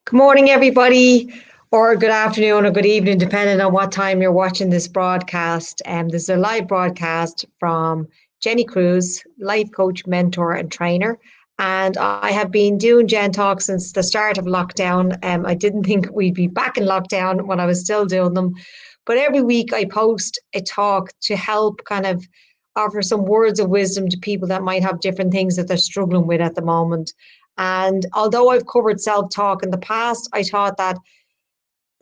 Good morning, everybody, or good afternoon or good evening, depending on what time you're watching this broadcast. This is a live broadcast from Jenny Cruz, life coach, mentor, and trainer. And I have been doing Gen Talk since the start of lockdown. I didn't think we'd be back in lockdown when I was still doing them. But every week I post a talk to help kind of offer some words of wisdom to people that might have different things that they're struggling with at the moment. And although I've covered self talk in the past, I thought that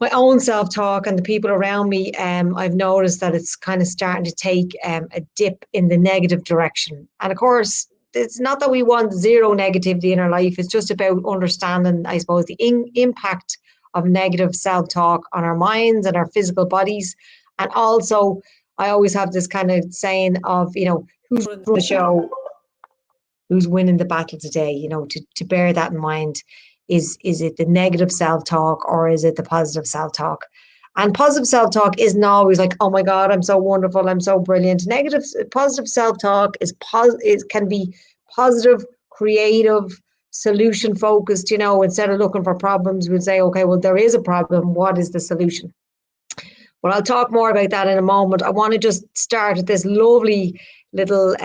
my own self talk and the people around me, I've noticed that it's kind of starting to take a dip in the negative direction. And of course, it's not that we want zero negativity in our life, it's just about understanding, I suppose, the impact of negative self talk on our minds and our physical bodies. And also, I always have this kind of saying of, who's running the show, who's winning the battle today, to bear that in mind. Is it the negative self-talk or is it the positive self-talk? And positive self-talk isn't always like, oh my God, I'm so wonderful, I'm so brilliant. Positive self-talk can be positive, creative, solution focused. Instead of looking for problems, we'd say, okay, well, there is a problem. What is the solution? Well, I'll talk more about that in a moment. I want to just start with this lovely little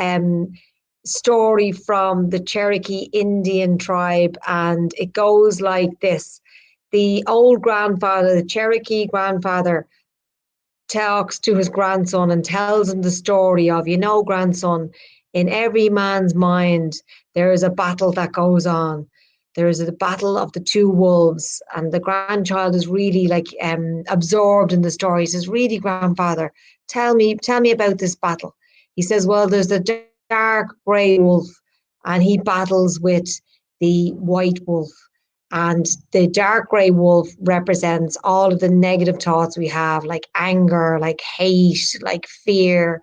story from the Cherokee Indian tribe, and it goes like this. The old grandfather, the Cherokee grandfather, talks to his grandson and tells him the story of, grandson, in every man's mind, there is a battle that goes on. There is a battle of the two wolves, and the grandchild is really absorbed in the story. He says, really, grandfather, tell me about this battle. He says, well, there's the dark grey wolf, and he battles with the white wolf. And the dark grey wolf represents all of the negative thoughts we have, like anger, like hate, like fear.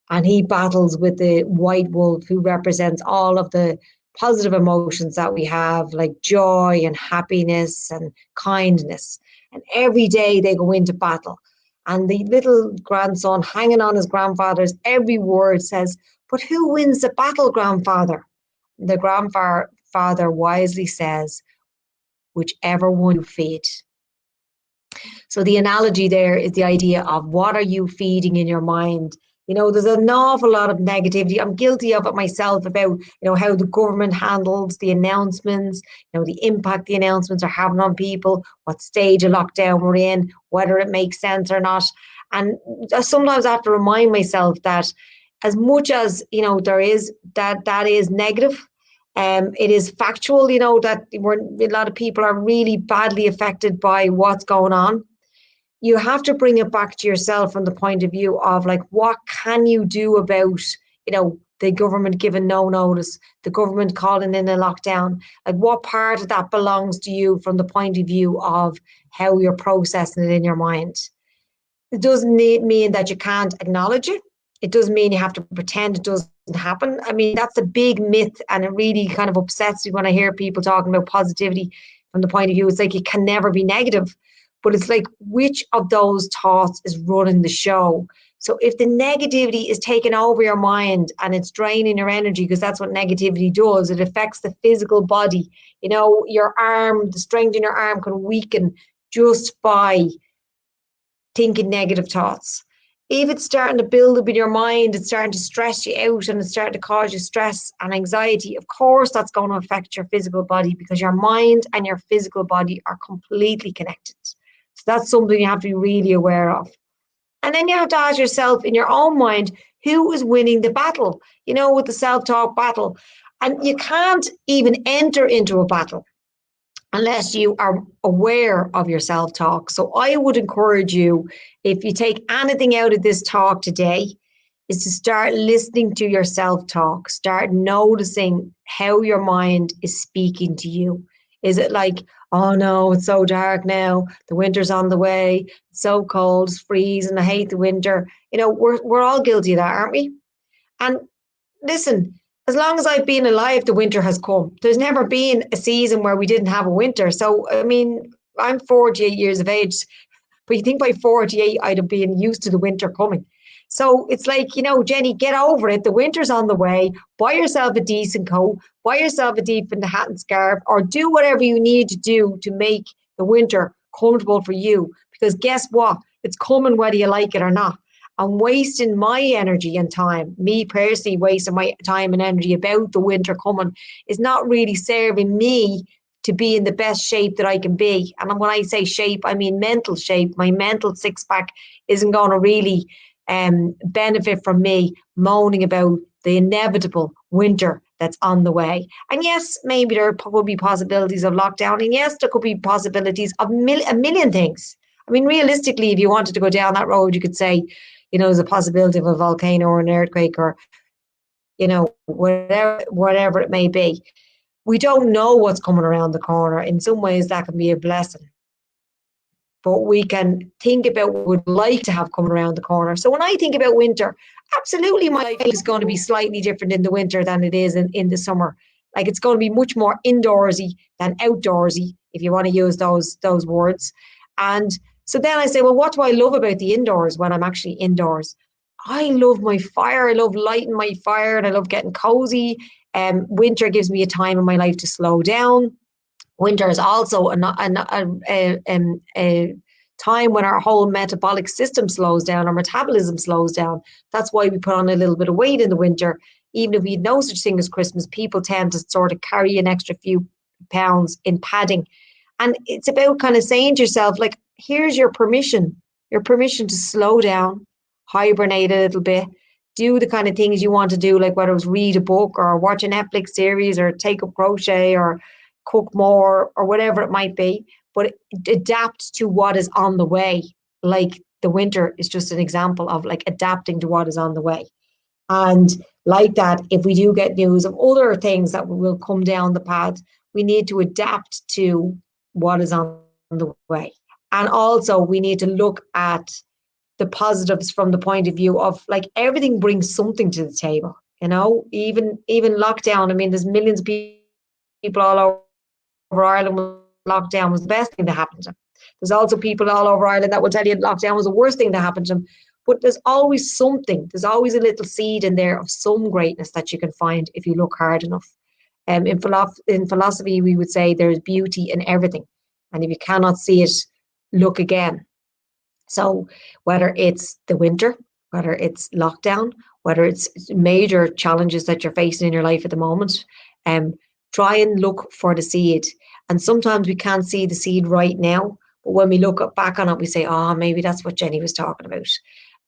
And he battles with the white wolf, who represents all of the positive emotions that we have, like joy and happiness and kindness. And every day they go into battle. And the little grandson, hanging on his grandfather's every word, says, but who wins the battle, grandfather? The grandfather wisely says, whichever one you feed. So the analogy there is the idea of, what are you feeding in your mind? There's an awful lot of negativity. I'm guilty of it myself about, how the government handles the announcements, the impact the announcements are having on people, what stage of lockdown we're in, whether it makes sense or not. And sometimes I have to remind myself that as much as, there is that is negative, it is factual, that a lot of people are really badly affected by what's going on. You have to bring it back to yourself from the point of view of, like, what can you do about, the government giving no notice, the government calling in a lockdown? Like, what part of that belongs to you from the point of view of how you're processing it in your mind? It doesn't mean that you can't acknowledge it. It doesn't mean you have to pretend it doesn't happen. I mean, that's a big myth, and it really kind of upsets me when I hear people talking about positivity from the point of view. It's like it can never be negative. But it's like, which of those thoughts is running the show? So if the negativity is taking over your mind and it's draining your energy, because that's what negativity does, it affects the physical body. Your arm, the strength in your arm can weaken just by thinking negative thoughts. If it's starting to build up in your mind, it's starting to stress you out and it's starting to cause you stress and anxiety, of course that's going to affect your physical body, because your mind and your physical body are completely connected. So that's something you have to be really aware of. And then you have to ask yourself in your own mind, who is winning the battle, with the self-talk battle. And you can't even enter into a battle unless you are aware of your self-talk. So I would encourage you, if you take anything out of this talk today, is to start listening to your self-talk. Start noticing how your mind is speaking to you. Is it like, oh no, it's so dark now, the winter's on the way, it's so cold, it's freezing, I hate the winter. We're all guilty of that, aren't we? And listen, as long as I've been alive, the winter has come. There's never been a season where we didn't have a winter. So, I mean, I'm 48 years of age, but you think by 48, I'd have been used to the winter coming. So it's like, Jenny, get over it. The winter's on the way. Buy yourself a decent coat, buy yourself a decent hat and scarf, or do whatever you need to do to make the winter comfortable for you, because guess what? It's coming whether you like it or not. I'm wasting my energy and time, me personally wasting my time and energy about the winter coming is not really serving me to be in the best shape that I can be. And when I say shape, I mean mental shape. My mental six pack isn't going to really benefit from me moaning about the inevitable winter that's on the way. And yes, maybe there could be possibilities of lockdown. And yes, there could be possibilities of a million things. I mean, realistically, if you wanted to go down that road, you could say, there's a possibility of a volcano or an earthquake or, whatever it may be. We don't know what's coming around the corner. In some ways, that can be a blessing. But we can think about what we'd like to have coming around the corner. So when I think about winter, absolutely my life is going to be slightly different in the winter than it is in the summer. Like it's going to be much more indoorsy than outdoorsy, if you want to use those words. And so then I say, well, what do I love about the indoors when I'm actually indoors? I love my fire. I love lighting my fire and I love getting cozy. Winter gives me a time in my life to slow down. Winter is also a time when our whole metabolic system slows down, our metabolism slows down. That's why we put on a little bit of weight in the winter. Even if we had no such thing as Christmas, people tend to sort of carry an extra few pounds in padding. And it's about kind of saying to yourself, like, here's your permission to slow down, hibernate a little bit, do the kind of things you want to do, like whether it was read a book or watch a Netflix series or take up crochet or cook more or whatever it might be, but adapt to what is on the way. Like the winter is just an example of like adapting to what is on the way. And like that, if we do get news of other things that will come down the path, we need to adapt to what is on the way. And also we need to look at the positives from the point of view of like everything brings something to the table, even lockdown. I mean, there's millions of people all over Ireland. Lockdown was the best thing that happened to them. There's also people all over Ireland that will tell you lockdown was the worst thing that happened to them. But there's always something. There's always a little seed in there of some greatness that you can find if you look hard enough. In philosophy, we would say there's beauty in everything. And if you cannot see it, look again. So whether it's the winter, whether it's lockdown, whether it's major challenges that you're facing in your life at the moment, try and look for the seed. And sometimes we can't see the seed right now, but when we look back on it, we say, oh, maybe that's what Jenny was talking about.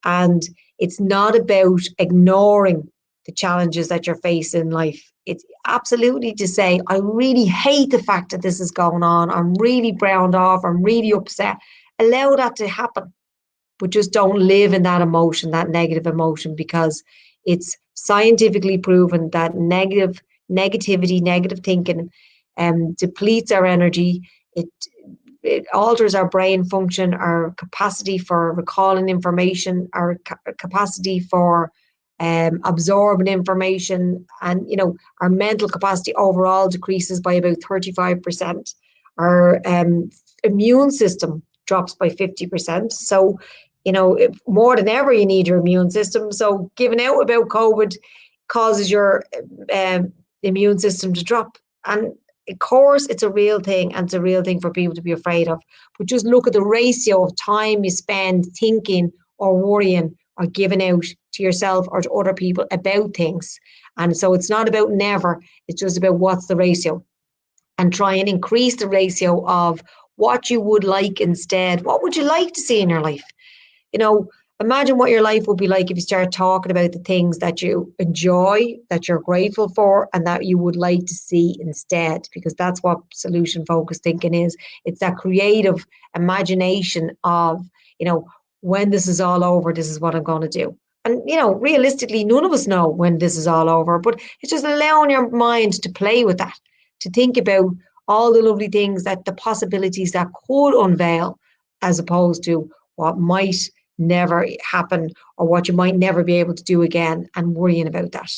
And it's not about ignoring the challenges that you're facing in life. It's absolutely to say, I really hate the fact that this is going on. I'm really browned off. I'm really upset. Allow that to happen, but just don't live in that emotion, that negative emotion, because it's scientifically proven that negativity, negative thinking depletes our energy. It alters our brain function, our capacity for recalling information, our capacity for absorbing information, and our mental capacity overall decreases by about 35%. Our immune system drops by 50%. So, more than ever, you need your immune system. So giving out about COVID causes your immune system to drop. And of course, it's a real thing, and it's a real thing for people to be afraid of. But just look at the ratio of time you spend thinking or worrying or giving out to yourself or to other people about things. And so it's not about never, it's just about what's the ratio. And try and increase the ratio of what you would like instead. What would you like to see in your life? Imagine what your life would be like if you start talking about the things that you enjoy, that you're grateful for, and that you would like to see instead, because that's what solution focused thinking is. It's that creative imagination of, when this is all over, this is what I'm going to do. And, realistically, none of us know when this is all over, but it's just allowing your mind to play with that, to think about all the lovely things, that the possibilities that could unveil, as opposed to what might never happen or what you might never be able to do again, and worrying about that.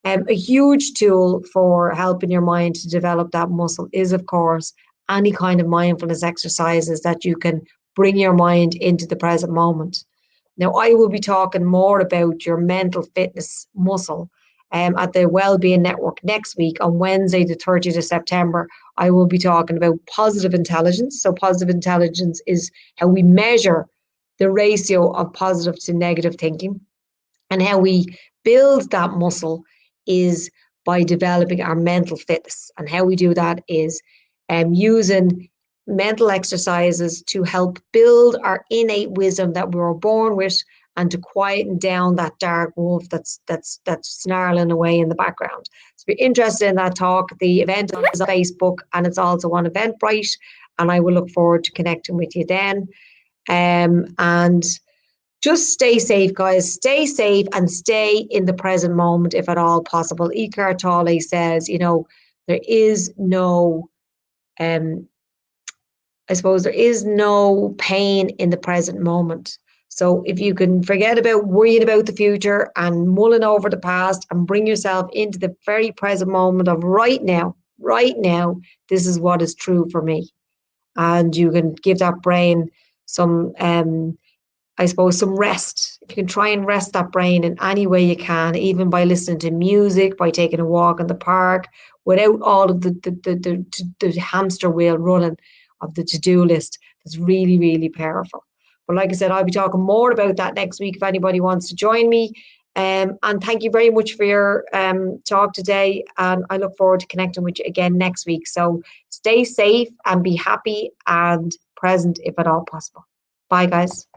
A huge tool for helping your mind to develop that muscle is, of course, any kind of mindfulness exercises that you can bring your mind into the present moment. Now, I will be talking more about your mental fitness muscle at the Wellbeing Network next week on Wednesday, the 30th of September. I will be talking about positive intelligence. So positive intelligence is how we measure the ratio of positive to negative thinking, and how we build that muscle is by developing our mental fitness. And how we do that is using mental exercises to help build our innate wisdom that we were born with, and to quieten down that dark wolf that's snarling away in the background. So if you're interested in that talk, the event is on Facebook and it's also on Eventbrite, and I will look forward to connecting with you then. And just stay safe, guys. Stay safe and stay in the present moment if at all possible. Eckhart Tolle says, there is no I suppose there is no pain in the present moment. So if you can forget about worrying about the future and mulling over the past and bring yourself into the very present moment of right now, this is what is true for me. And you can give that brain some, I suppose, some rest. If you can try and rest that brain in any way you can, even by listening to music, by taking a walk in the park, without all of the hamster wheel running of the to-do list, that's really, really powerful. But like I said, I'll be talking more about that next week if anybody wants to join me. And thank you very much for your talk today. And I look forward to connecting with you again next week. So stay safe and be happy and present if at all possible. Bye, guys.